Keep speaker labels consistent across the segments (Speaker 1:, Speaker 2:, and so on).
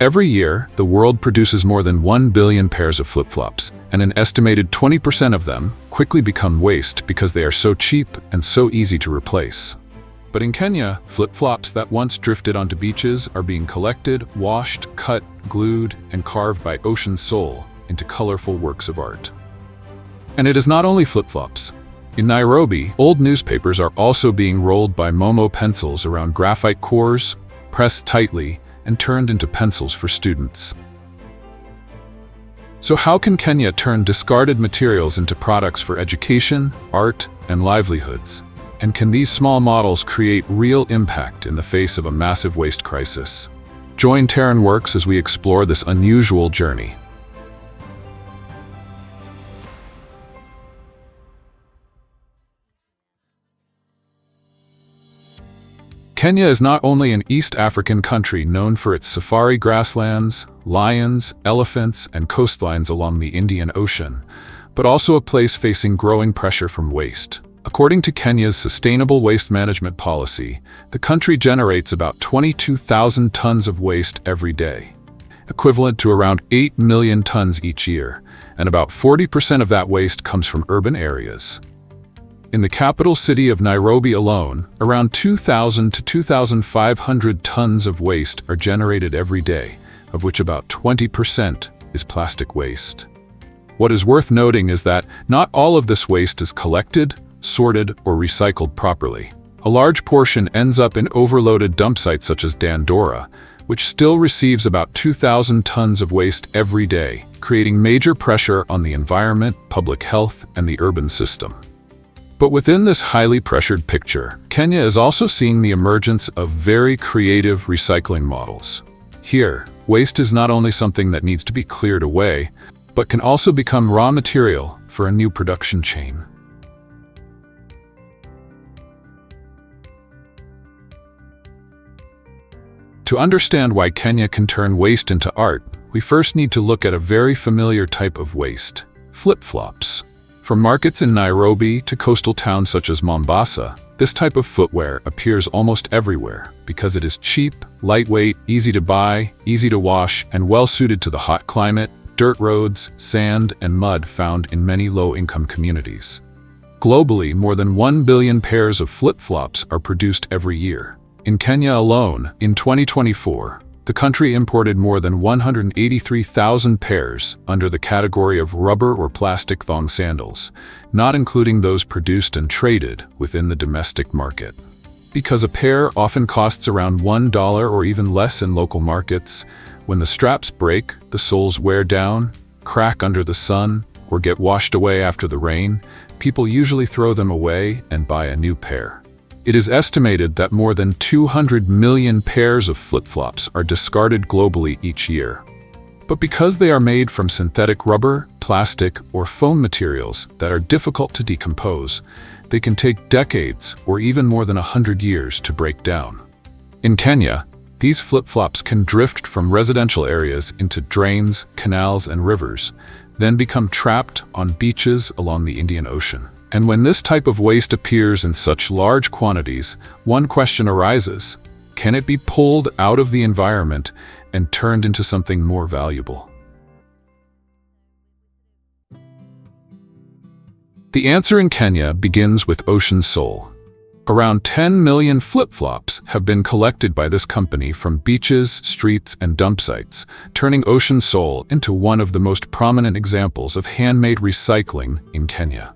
Speaker 1: Every year, the world produces more than 1 billion pairs of flip-flops, and an estimated 20% of them quickly become waste because they are so cheap and so easy to replace. But in Kenya, flip-flops that once drifted onto beaches are being collected, washed, cut, glued, and carved by ocean soul into colorful works of art. And it is not only flip-flops. In Nairobi, old newspapers are also being rolled by Momo pencils around graphite cores, pressed tightly, and turned into pencils for students. So how can Kenya turn discarded materials into products for education, art, and livelihoods? And can these small models create real impact in the face of a massive waste crisis? Join Terran Works as we explore this unusual journey. Kenya is not only an East African country known for its safari grasslands, lions, elephants, and coastlines along the Indian Ocean, but also a place facing growing pressure from waste. According to Kenya's Sustainable Waste Management Policy, the country generates about 22,000 tons of waste every day, equivalent to around 8 million tons each year, and about 40% of that waste comes from urban areas. In the capital city of Nairobi alone, around 2,000 to 2,500 tons of waste are generated every day, of which about 20% is plastic waste. What is worth noting is that not all of this waste is collected, sorted, or recycled properly. A large portion ends up in overloaded dump sites such as Dandora, which still receives about 2,000 tons of waste every day, creating major pressure on the environment, public health, and the urban system. But within this highly pressured picture, Kenya is also seeing the emergence of very creative recycling models. Here, waste is not only something that needs to be cleared away, but can also become raw material for a new production chain. To understand why Kenya can turn waste into art, we first need to look at a very familiar type of waste: flip-flops. From markets in Nairobi to coastal towns such as Mombasa, this type of footwear appears almost everywhere because it is cheap, lightweight, easy to buy, easy to wash, and well-suited to the hot climate, dirt roads, sand, and mud found in many low-income communities. Globally, more than 1 billion pairs of flip-flops are produced every year. In Kenya alone, in 2024, the country imported more than 183,000 pairs under the category of rubber or plastic thong sandals, not including those produced and traded within the domestic market. Because a pair often costs around $1 or even less in local markets, when the straps break, the soles wear down, crack under the sun, or get washed away after the rain, people usually throw them away and buy a new pair. It is estimated that more than 200 million pairs of flip-flops are discarded globally each year. But because they are made from synthetic rubber, plastic, or foam materials that are difficult to decompose, they can take decades or even more than 100 years to break down. In Kenya, these flip-flops can drift from residential areas into drains, canals, and rivers, then become trapped on beaches along the Indian Ocean. And when this type of waste appears in such large quantities, one question arises: can it be pulled out of the environment and turned into something more valuable? The answer in Kenya begins with Ocean Soul. Around 10 million flip-flops have been collected by this company from beaches, streets, and dump sites, turning Ocean Soul into one of the most prominent examples of handmade recycling in Kenya.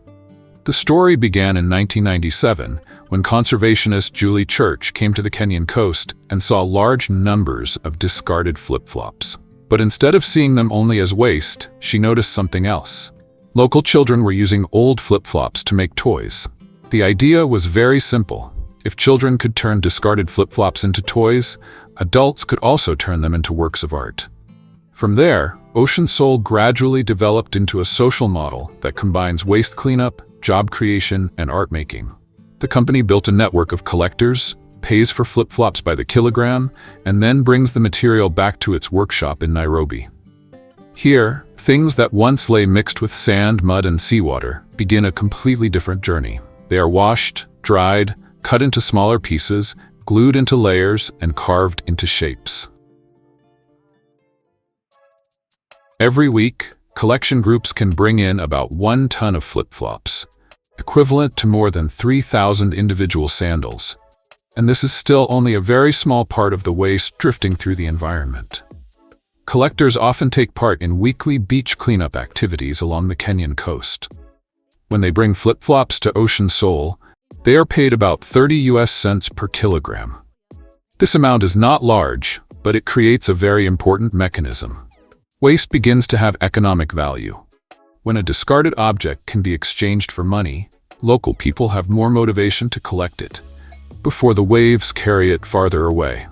Speaker 1: The story began in 1997, when conservationist Julie Church came to the Kenyan coast and saw large numbers of discarded flip-flops. But instead of seeing them only as waste, she noticed something else. Local children were using old flip-flops to make toys. The idea was very simple. If children could turn discarded flip-flops into toys, adults could also turn them into works of art. From there, Ocean Soul gradually developed into a social model that combines waste cleanup, job creation, and art making. The company built a network of collectors, pays for flip-flops by the kilogram, and then brings the material back to its workshop in Nairobi. Here, things that once lay mixed with sand, mud, and seawater begin a completely different journey. They are washed, dried, cut into smaller pieces, glued into layers, and carved into shapes. Every week, collection groups can bring in about 1 ton of flip-flops, equivalent to more than 3,000 individual sandals. And this is still only a very small part of the waste drifting through the environment. Collectors often take part in weekly beach cleanup activities along the Kenyan coast. When they bring flip-flops to Ocean Soul, they are paid about 30 US cents per kilogram. This amount is not large, but it creates a very important mechanism. Waste begins to have economic value. When a discarded object can be exchanged for money, local people have more motivation to collect it, before the waves carry it farther away.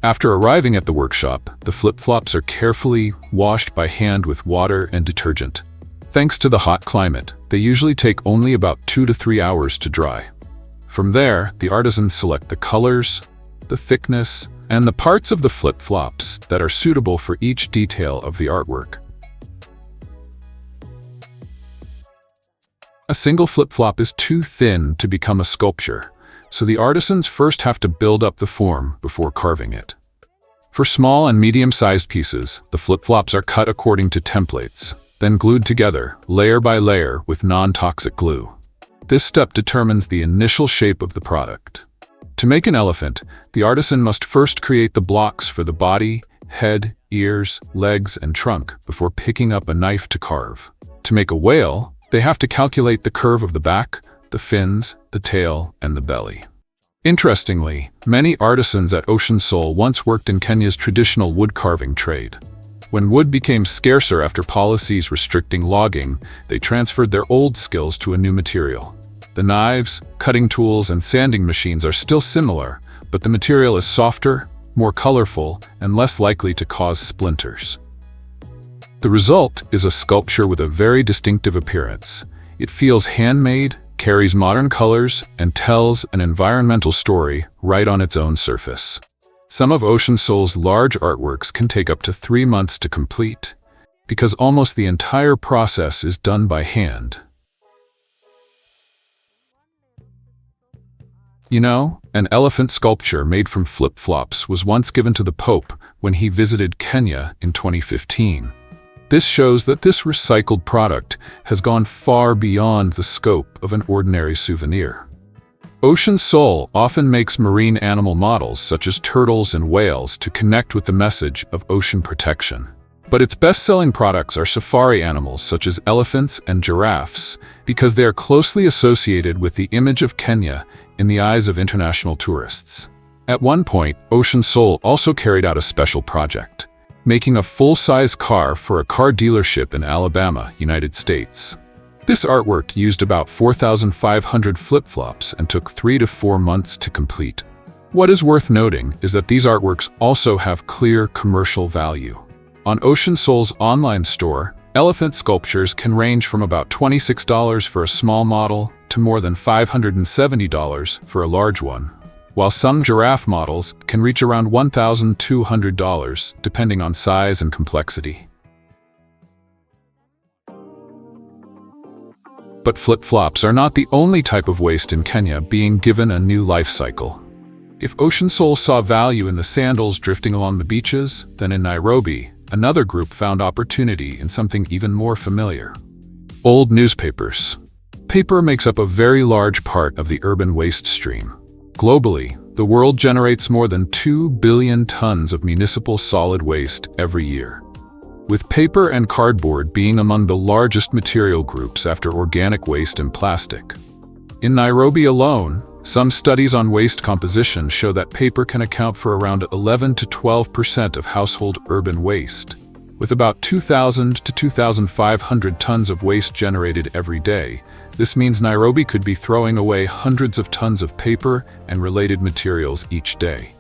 Speaker 1: After arriving at the workshop, the flip-flops are carefully washed by hand with water and detergent. Thanks to the hot climate, they usually take only about 2 to 3 hours to dry. From there, the artisans select the colors, the thickness, and the parts of the flip-flops that are suitable for each detail of the artwork. A single flip-flop is too thin to become a sculpture, so the artisans first have to build up the form before carving it. For small and medium-sized pieces, the flip-flops are cut according to templates, then glued together, layer by layer, with non-toxic glue. This step determines the initial shape of the product. To make an elephant, the artisan must first create the blocks for the body, head, ears, legs, and trunk before picking up a knife to carve. To make a whale, they have to calculate the curve of the back, the fins, the tail, and the belly. Interestingly, many artisans at Ocean Soul once worked in Kenya's traditional wood carving trade. When wood became scarcer after policies restricting logging, they transferred their old skills to a new material. The knives, cutting tools, and sanding machines are still similar, but the material is softer, more colorful, and less likely to cause splinters. The result is a sculpture with a very distinctive appearance. It feels handmade, carries modern colors, and tells an environmental story right on its own surface. Some of Ocean Soul's large artworks can take up to 3 months to complete, because almost the entire process is done by hand. You know, an elephant sculpture made from flip-flops was once given to the Pope when he visited Kenya in 2015. This shows that this recycled product has gone far beyond the scope of an ordinary souvenir. Ocean Soul often makes marine animal models such as turtles and whales to connect with the message of ocean protection. But its best-selling products are safari animals such as elephants and giraffes because they are closely associated with the image of Kenya in the eyes of international tourists. At one point, Ocean Soul also carried out a special project, making a full-size car for a car dealership in Alabama, United States. This artwork used about 4,500 flip-flops and took 3 to 4 months to complete. What is worth noting is that these artworks also have clear commercial value. On Ocean Soul's online store, elephant sculptures can range from about $26 for a small model to more than $570 for a large one, while some giraffe models can reach around $1,200 depending on size and complexity. But flip-flops are not the only type of waste in Kenya being given a new life cycle. If Ocean Soul saw value in the sandals drifting along the beaches, then in Nairobi, another group found opportunity in something even more familiar: old newspapers. Paper makes up a very large part of the urban waste stream. Globally, the world generates more than 2 billion tons of municipal solid waste every year, with paper and cardboard being among the largest material groups after organic waste and plastic. In Nairobi alone, some studies on waste composition show that paper can account for around 11 to 12% of household urban waste. With about 2,000 to 2,500 tons of waste generated every day, this means Nairobi could be throwing away hundreds of tons of paper and related materials each day.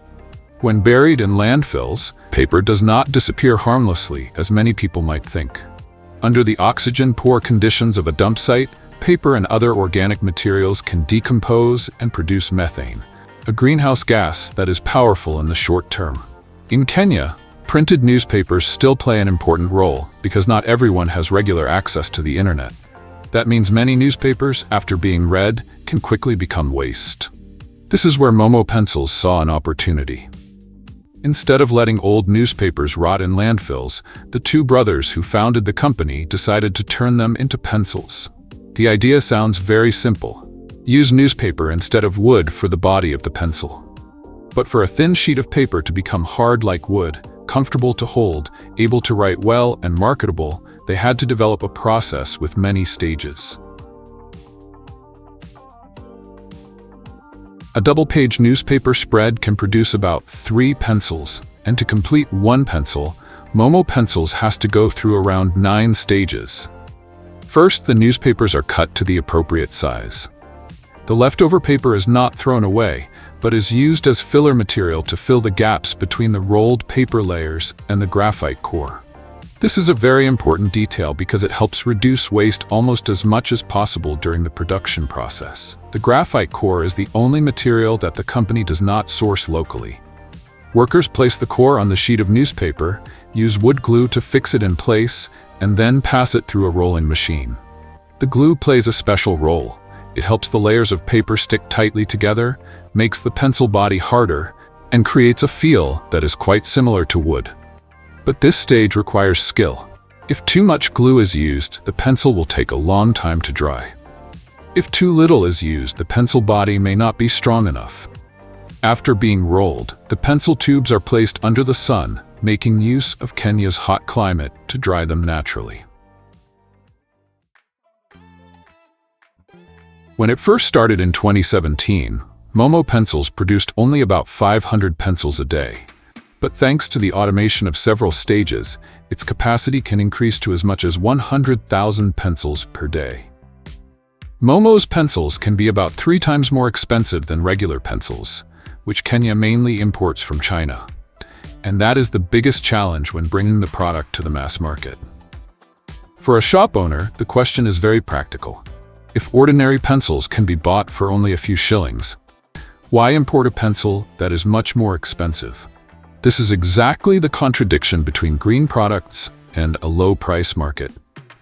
Speaker 1: When buried in landfills, paper does not disappear harmlessly, as many people might think. Under the oxygen-poor conditions of a dump site, paper and other organic materials can decompose and produce methane, a greenhouse gas that is powerful in the short term. In Kenya, printed newspapers still play an important role because not everyone has regular access to the internet. That means many newspapers, after being read, can quickly become waste. This is where Momo Pencils saw an opportunity. Instead of letting old newspapers rot in landfills, the two brothers who founded the company decided to turn them into pencils. The idea sounds very simple. Use newspaper instead of wood for the body of the pencil. But for a thin sheet of paper to become hard like wood, comfortable to hold, able to write well, and marketable, they had to develop a process with many stages. A double-page newspaper spread can produce about 3 pencils, and to complete 1 pencil, Momo Pencils has to go through around 9 stages. First, the newspapers are cut to the appropriate size. The leftover paper is not thrown away, but is used as filler material to fill the gaps between the rolled paper layers and the graphite core. This is a very important detail because it helps reduce waste almost as much as possible during the production process. The graphite core is the only material that the company does not source locally. Workers place the core on the sheet of newspaper, use wood glue to fix it in place, and then pass it through a rolling machine. The glue plays a special role. It helps the layers of paper stick tightly together, makes the pencil body harder, and creates a feel that is quite similar to wood. But this stage requires skill. If too much glue is used, the pencil will take a long time to dry. If too little is used, the pencil body may not be strong enough. After being rolled, the pencil tubes are placed under the sun, making use of Kenya's hot climate to dry them naturally. When it first started in 2017, Momo Pencils produced only about 500 pencils a day. But thanks to the automation of several stages, its capacity can increase to as much as 100,000 pencils per day. Momo's pencils can be about 3 times more expensive than regular pencils, which Kenya mainly imports from China. And that is the biggest challenge when bringing the product to the mass market. For a shop owner, the question is very practical. If ordinary pencils can be bought for only a few shillings, why import a pencil that is much more expensive? This is exactly the contradiction between green products and a low-price market.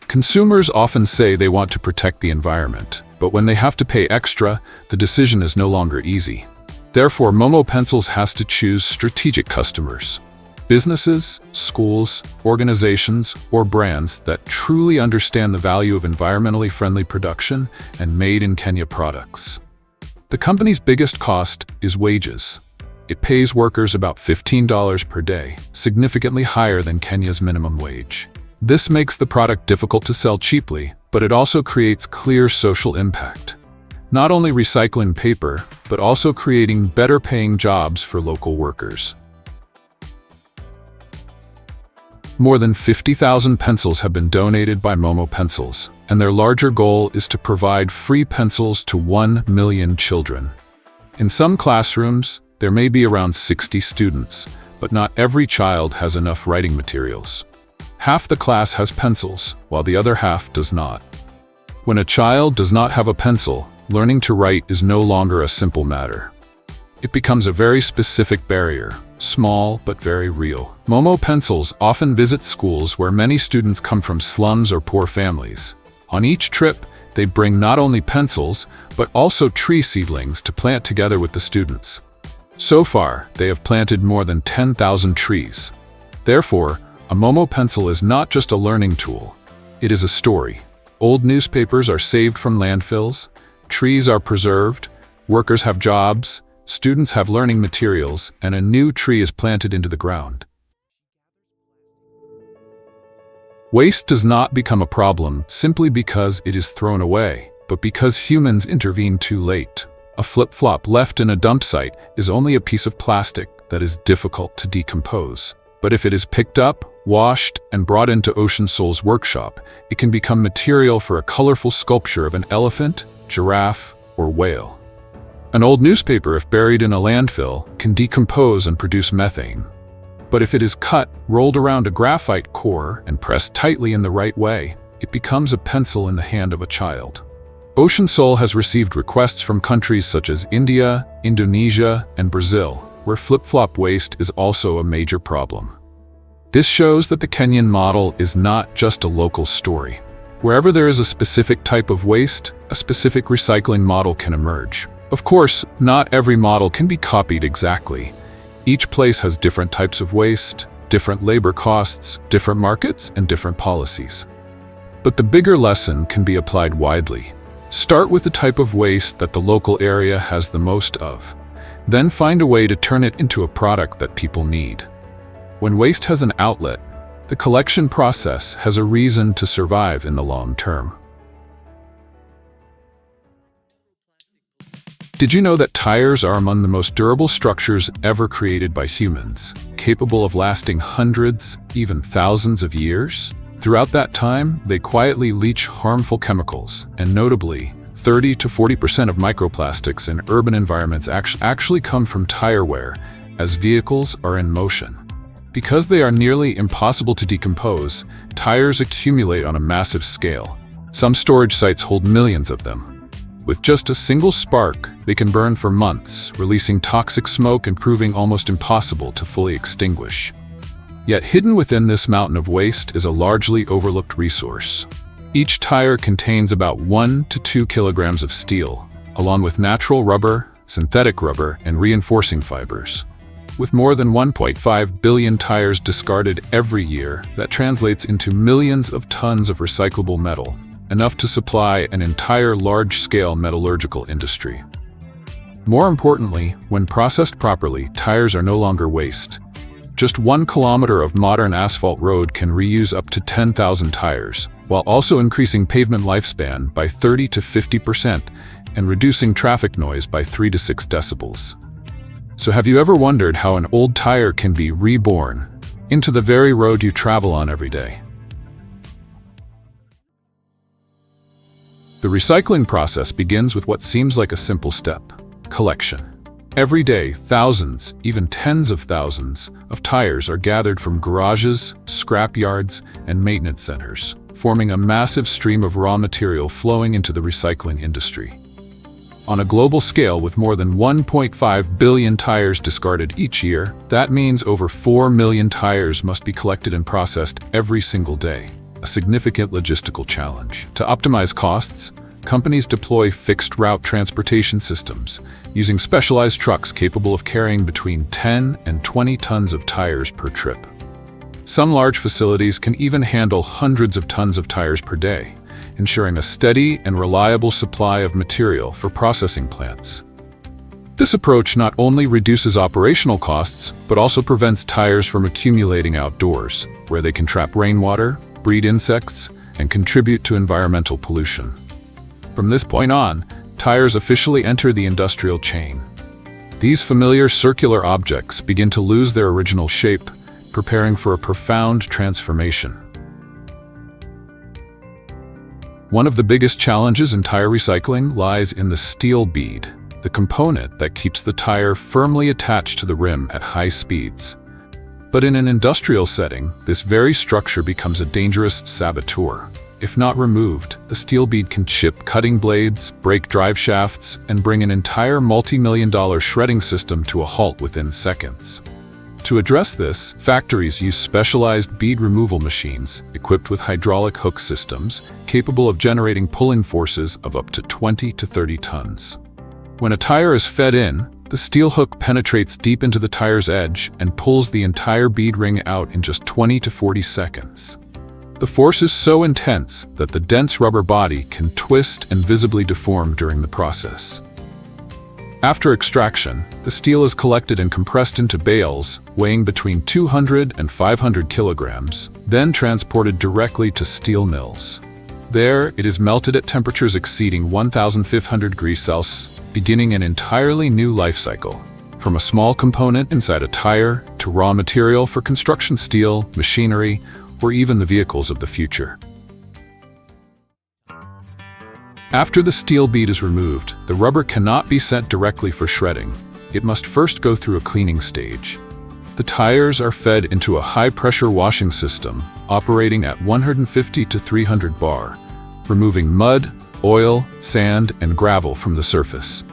Speaker 1: Consumers often say they want to protect the environment, but when they have to pay extra, the decision is no longer easy. Therefore, Momo Pencils has to choose strategic customers. Businesses, schools, organizations, or brands that truly understand the value of environmentally friendly production and made-in-Kenya products. The company's biggest cost is wages. It pays workers about $15 per day, significantly higher than Kenya's minimum wage. This makes the product difficult to sell cheaply, but it also creates clear social impact. Not only recycling paper, but also creating better-paying jobs for local workers. More than 50,000 pencils have been donated by Momo Pencils, and their larger goal is to provide free pencils to 1 million children. In some classrooms, there may be around 60 students, but not every child has enough writing materials. Half the class has pencils, while the other half does not. When a child does not have a pencil, learning to write is no longer a simple matter. It becomes a very specific barrier, small but very real. Momo Pencils often visit schools where many students come from slums or poor families. On each trip, they bring not only pencils, but also tree seedlings to plant together with the students. So far, they have planted more than 10,000 trees. Therefore, a Momo Pencil is not just a learning tool. It is a story. Old newspapers are saved from landfills, trees are preserved, workers have jobs, students have learning materials, and a new tree is planted into the ground. Waste does not become a problem simply because it is thrown away, but because humans intervene too late. A flip-flop left in a dump site is only a piece of plastic that is difficult to decompose. But if it is picked up, washed, and brought into Ocean Soul's workshop, it can become material for a colorful sculpture of an elephant, giraffe, or whale. An old newspaper, if buried in a landfill, can decompose and produce methane. But if it is cut, rolled around a graphite core, and pressed tightly in the right way, it becomes a pencil in the hand of a child. Ocean Soul has received requests from countries such as India, Indonesia, and Brazil, where flip-flop waste is also a major problem. This shows that the Kenyan model is not just a local story. Wherever there is a specific type of waste, a specific recycling model can emerge. Of course, not every model can be copied exactly. Each place has different types of waste, different labor costs, different markets, and different policies. But the bigger lesson can be applied widely. Start with the type of waste that the local area has the most of. Then find a way to turn it into a product that people need. When waste has an outlet, the collection process has a reason to survive in the long term. Did you know that tires are among the most durable structures ever created by humans, capable of lasting hundreds, even thousands of years? Throughout that time, they quietly leach harmful chemicals, and notably, 30 to 40% of microplastics in urban environments actually come from tire wear, as vehicles are in motion. Because they are nearly impossible to decompose, tires accumulate on a massive scale. Some storage sites hold millions of them. With just a single spark, they can burn for months, releasing toxic smoke and proving almost impossible to fully extinguish. Yet hidden within this mountain of waste is a largely overlooked resource. Each tire contains about 1 to 2 kilograms of steel, along with natural rubber, synthetic rubber, and reinforcing fibers. With more than 1.5 billion tires discarded every year, that translates into millions of tons of recyclable metal, enough to supply an entire large-scale metallurgical industry. More importantly, when processed properly, tires are no longer waste. Just 1 kilometer of modern asphalt road can reuse up to 10,000 tires, while also increasing pavement lifespan by 30 to 50% and reducing traffic noise by 3 to 6 decibels. So have you ever wondered how an old tire can be reborn into the very road you travel on every day? The recycling process begins with what seems like a simple step: collection. Every day, thousands, even tens of thousands, of tires are gathered from garages, scrap yards, and maintenance centers, forming a massive stream of raw material flowing into the recycling industry. On a global scale, with more than 1.5 billion tires discarded each year, that means over 4 million tires must be collected and processed every single day, a significant logistical challenge. To optimize costs, companies deploy fixed-route transportation systems, using specialized trucks capable of carrying between 10 and 20 tons of tires per trip. Some large facilities can even handle hundreds of tons of tires per day, ensuring a steady and reliable supply of material for processing plants. This approach not only reduces operational costs, but also prevents tires from accumulating outdoors, where they can trap rainwater, breed insects, and contribute to environmental pollution. From this point on, tires officially enter the industrial chain. These familiar circular objects begin to lose their original shape, preparing for a profound transformation. One of the biggest challenges in tire recycling lies in the steel bead, the component that keeps the tire firmly attached to the rim at high speeds. But in an industrial setting, this very structure becomes a dangerous saboteur. If not removed, the steel bead can chip cutting blades, break drive shafts, and bring an entire multi-million-dollar shredding system to a halt within seconds. To address this, factories use specialized bead removal machines equipped with hydraulic hook systems capable of generating pulling forces of up to 20 to 30 tons. When a tire is fed in, the steel hook penetrates deep into the tire's edge and pulls the entire bead ring out in just 20 to 40 seconds. The force is so intense that the dense rubber body can twist and visibly deform during the process. After extraction, the steel is collected and compressed into bales weighing between 200 and 500 kilograms, then transported directly to steel mills. There, it is melted at temperatures exceeding 1,500 degrees Celsius, beginning an entirely new life cycle, from a small component inside a tire to raw material for construction steel, machinery, or even the vehicles of the future. After the steel bead is removed, the rubber cannot be sent directly for shredding. It must first go through a cleaning stage. The tires are fed into a high-pressure washing system operating at 150 to 300 bar, removing mud, oil, sand, and gravel from the surface.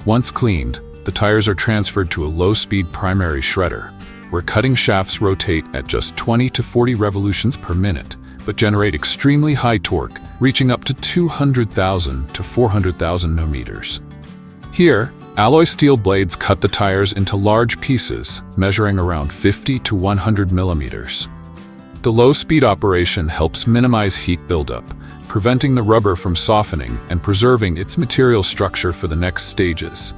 Speaker 1: Once cleaned, the tires are transferred to a low-speed primary shredder, where cutting shafts rotate at just 20 to 40 revolutions per minute, but generate extremely high torque, reaching up to 200,000 to 400,000 Nm. Here, Alloy steel blades cut the tires into large pieces, measuring around 50 to 100 millimeters. The low-speed operation helps minimize heat buildup, preventing the rubber from softening and preserving its material structure for the next stages.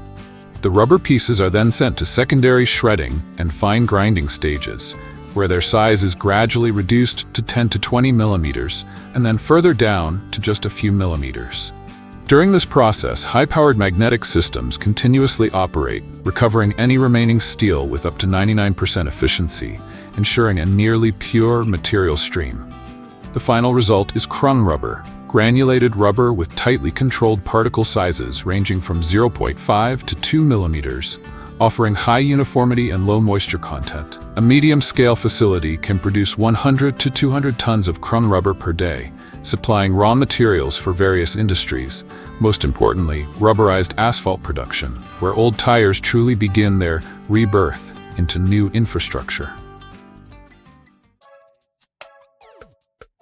Speaker 1: The rubber pieces are then sent to secondary shredding and fine grinding stages, where their size is gradually reduced to 10 to 20 millimeters and then further down to just a few millimeters. During this process, high-powered magnetic systems continuously operate, recovering any remaining steel with up to 99% efficiency, ensuring a nearly pure material stream. The final result is crumb rubber, granulated rubber with tightly controlled particle sizes ranging from 0.5 to 2 millimeters, offering high uniformity and low moisture content. A medium-scale facility can produce 100 to 200 tons of crumb rubber per day, supplying raw materials for various industries, most importantly, rubberized asphalt production, where old tires truly begin their rebirth into new infrastructure.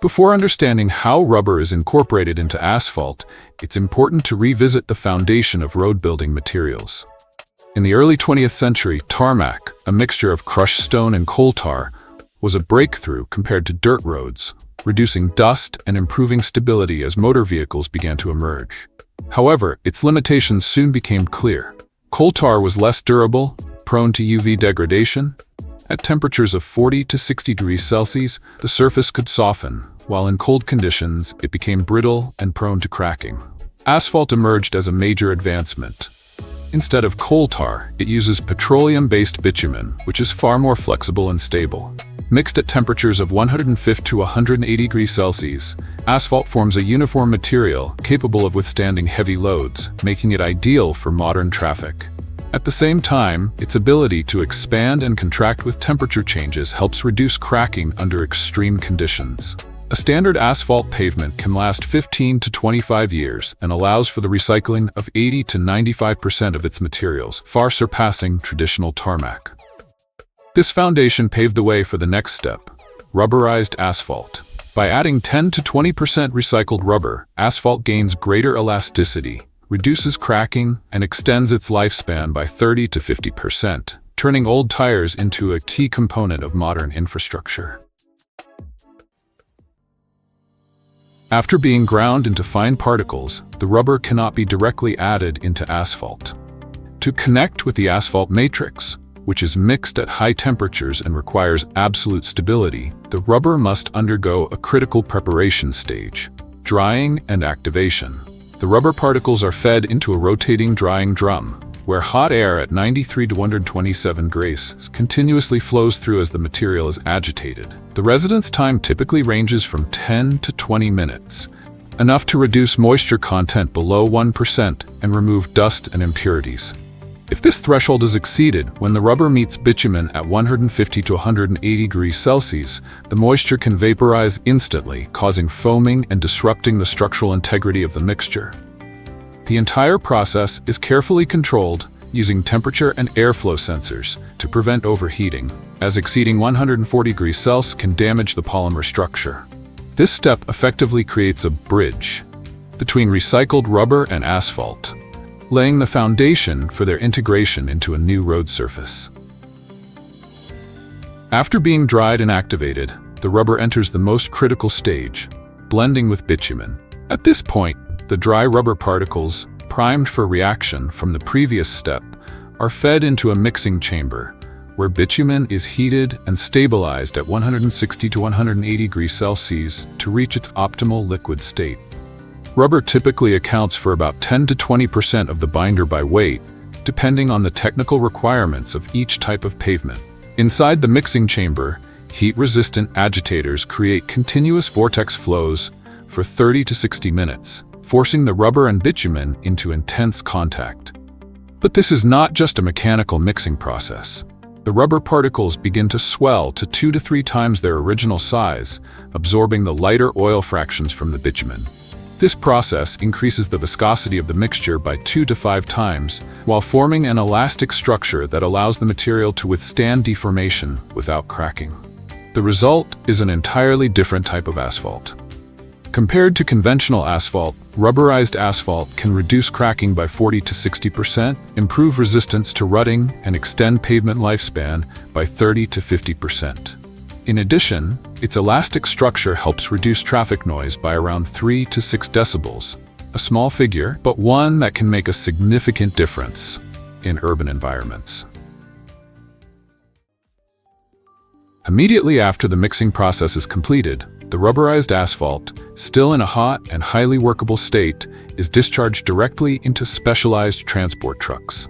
Speaker 1: Before understanding how rubber is incorporated into asphalt, it's important to revisit the foundation of road-building materials. In the early 20th century, tarmac, a mixture of crushed stone and coal tar, was a breakthrough compared to dirt roads, reducing dust and improving stability as motor vehicles began to emerge. However, its limitations soon became clear. Coal tar was less durable, prone to UV degradation. At temperatures of 40 to 60 degrees Celsius, the surface could soften, while in cold conditions, it became brittle and prone to cracking. Asphalt emerged as a major advancement. Instead of coal tar, it uses petroleum-based bitumen, which is far more flexible and stable. Mixed at temperatures of 150 to 180 degrees Celsius, asphalt forms a uniform material capable of withstanding heavy loads, making it ideal for modern traffic. At the same time, its ability to expand and contract with temperature changes helps reduce cracking under extreme conditions. A standard asphalt pavement can last 15 to 25 years and allows for the recycling of 80 to 95% of its materials, far surpassing traditional tarmac. This foundation paved the way for the next step, rubberized asphalt. By adding 10 to 20% recycled rubber, asphalt gains greater elasticity, reduces cracking, and extends its lifespan by 30 to 50%, turning old tires into a key component of modern infrastructure. After being ground into fine particles, the rubber cannot be directly added into asphalt. To connect with the asphalt matrix, which is mixed at high temperatures and requires absolute stability, the rubber must undergo a critical preparation stage, drying and activation. The rubber particles are fed into a rotating drying drum, where hot air at 93 to 127 degrees continuously flows through as the material is agitated. The residence time typically ranges from 10 to 20 minutes, enough to reduce moisture content below 1% and remove dust and impurities. If this threshold is exceeded, when the rubber meets bitumen at 150 to 180 degrees Celsius, the moisture can vaporize instantly, causing foaming and disrupting the structural integrity of the mixture. The entire process is carefully controlled using temperature and airflow sensors to prevent overheating, as exceeding 140 degrees Celsius can damage the polymer structure. This step effectively creates a bridge between recycled rubber and asphalt, laying the foundation for their integration into a new road surface. After being dried and activated, the rubber enters the most critical stage, blending with bitumen. At this point, the dry rubber particles, primed for reaction from the previous step, are fed into a mixing chamber, where bitumen is heated and stabilized at 160 to 180 degrees Celsius to reach its optimal liquid state. Rubber typically accounts for about 10 to 20% of the binder by weight, depending on the technical requirements of each type of pavement. Inside the mixing chamber, heat-resistant agitators create continuous vortex flows for 30 to 60 minutes, forcing the rubber and bitumen into intense contact. But this is not just a mechanical mixing process. The rubber particles begin to swell to 2 to 3 times their original size, absorbing the lighter oil fractions from the bitumen. This process increases the viscosity of the mixture by 2 to 5 times, while forming an elastic structure that allows the material to withstand deformation without cracking. The result is an entirely different type of asphalt. Compared to conventional asphalt, rubberized asphalt can reduce cracking by 40 to 60%, improve resistance to rutting, and extend pavement lifespan by 30 to 50%. In addition, its elastic structure helps reduce traffic noise by around 3 to 6 decibels. A small figure, but one that can make a significant difference in urban environments. Immediately after the mixing process is completed, the rubberized asphalt, still in a hot and highly workable state, is discharged directly into specialized transport trucks.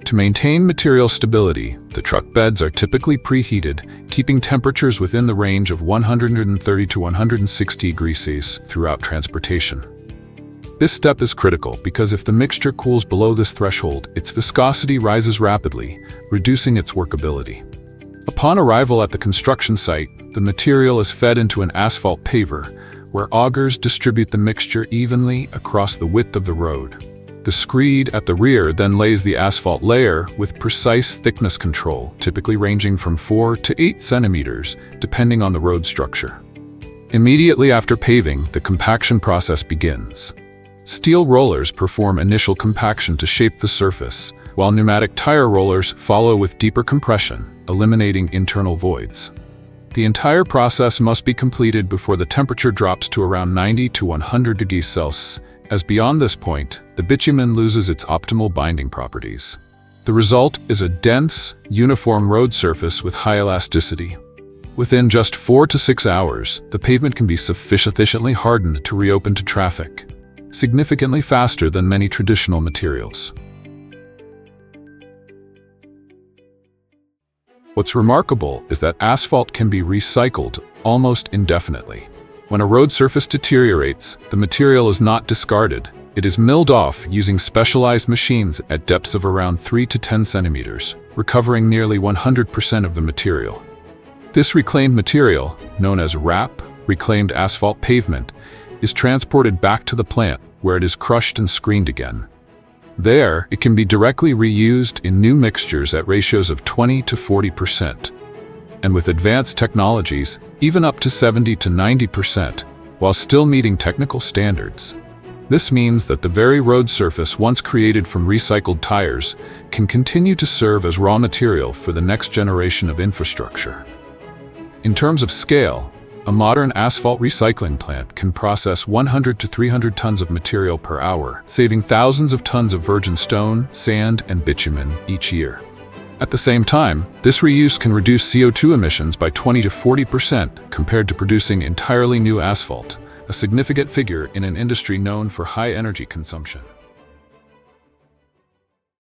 Speaker 1: To maintain material stability, the truck beds are typically preheated, keeping temperatures within the range of 130 to 160 degrees Celsius throughout transportation. This step is critical because if the mixture cools below this threshold, its viscosity rises rapidly, reducing its workability. Upon arrival at the construction site, the material is fed into an asphalt paver, where augers distribute the mixture evenly across the width of the road. The screed at the rear then lays the asphalt layer with precise thickness control, typically ranging from 4 to 8 centimeters, depending on the road structure. Immediately after paving, the compaction process begins. Steel rollers perform initial compaction to shape the surface, while pneumatic tire rollers follow with deeper compression, eliminating internal voids. The entire process must be completed before the temperature drops to around 90 to 100 degrees Celsius, as beyond this point, the bitumen loses its optimal binding properties. The result is a dense, uniform road surface with high elasticity. Within just 4 to 6 hours, the pavement can be sufficiently hardened to reopen to traffic, significantly faster than many traditional materials. What's remarkable is that asphalt can be recycled almost indefinitely. When a road surface deteriorates, the material is not discarded. It is milled off using specialized machines at depths of around 3 to 10 centimeters, recovering nearly 100% of the material. This reclaimed material, known as RAP, reclaimed asphalt pavement, is transported back to the plant where it is crushed and screened again. There, it can be directly reused in new mixtures at ratios of 20 to 40%, and with advanced technologies, even up to 70 to 90%, while still meeting technical standards. This means that the very road surface once created from recycled tires can continue to serve as raw material for the next generation of infrastructure. In terms of scale, a modern asphalt recycling plant can process 100 to 300 tons of material per hour, saving thousands of tons of virgin stone, sand, and bitumen each year. At the same time, this reuse can reduce CO2 emissions by 20 to 40% compared to producing entirely new asphalt, a significant figure in an industry known for high energy consumption.